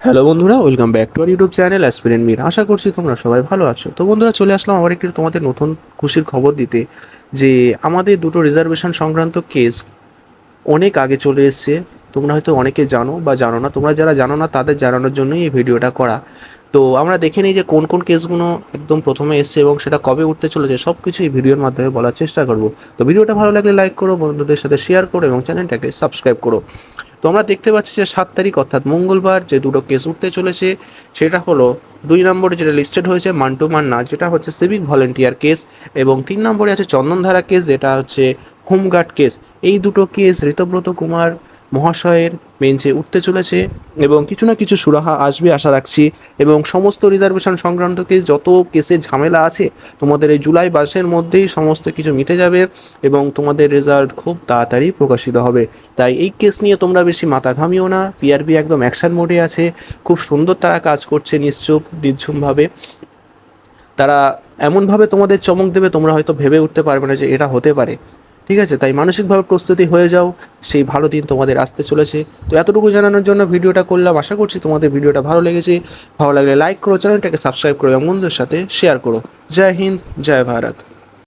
Hello বন্ধুরা, welcome back to our YouTube channel aspirant Mir. আশা করছি তোমরা সবাই ভালো আছো। তো বন্ধুরা, চলে আসলাম আবার একটি তোমাদের নতুন খুশির খবর দিতে যে আমাদের দুটো রিজার্ভেশন সংক্রান্ত কেস অনেক আগে চলে এসছে। তোমরা হয়তো অনেকে জানো বা জানো না। তোমরা যারা জানো না তাদের জানানোর জন্যই এই ভিডিওটা করা। তো আমরা দেখে নিই যে কোন কোন কেসগুলো একদম প্রথমে এসছে এবং সেটা কবে উঠতে চলেছে, সব কিছু এই ভিডিওর মাধ্যমে বলার চেষ্টা করব। তো ভিডিওটা ভালো লাগলে লাইক করো, বন্ধুদের সাথে শেয়ার করো এবং চ্যানেলটাকে সাবস্ক্রাইব করো। তো আমরা দেখতে পাচ্ছি যে 7 তারিখ অর্থাৎ মঙ্গলবার যে দুটো কেস উঠতে চলেছে সেটা হলো 2 নম্বরে যেটা লিস্টেড হয়েছে মান্টু মান্না, যেটা হচ্ছে সিভিক ভলেন্টিয়ার কেস, এবং 3 নম্বরে আছে চন্দনধারা কেস, যেটা হচ্ছে হোমগার্ড কেস। এই দুটো কেস ঋতব্রত কুমার মহাশয়ের বেঞ্চে উঠতে চলেছে এবং কিছু না কিছু সুরাহা আসবে আশা রাখছি। এবং সমস্ত রিজার্ভেশন সংক্রান্ত কেস, যত কেসের ঝামেলা আছে, তোমাদের এই জুলাই মাসের মধ্যেই সমস্ত কিছু মিটে যাবে এবং তোমাদের রেজাল্ট খুব তাড়াতাড়ি প্রকাশিত হবে। তাই এই কেস নিয়ে তোমরা বেশি মাথা ঘামিও না। পিআরবি একদম অ্যাকশন মোডে আছে, খুব সুন্দর তারা কাজ করছে, নিশ্চুপ নির্ঝুমভাবে। তারা এমনভাবে তোমাদের চমক দেবে, তোমরা হয়তো ভেবে উঠতে পারবে না যে এটা হতে পারে। ঠিক আছে, তাই মানসিকভাবে প্রস্তুতি হয়ে যাও, সেই ভালো দিন তোমাদের আসতে চলেছে। তো এতটুকু জানানোর জন্য ভিডিওটা করলাম। আশা করছি তোমাদের ভিডিওটা ভালো লেগেছে। ভালো লাগলে লাইক করো, চ্যানেলটাকে সাবস্ক্রাইব করো এবং বন্ধুদের সাথে শেয়ার করো। জয় হিন্দ, জয় ভারত।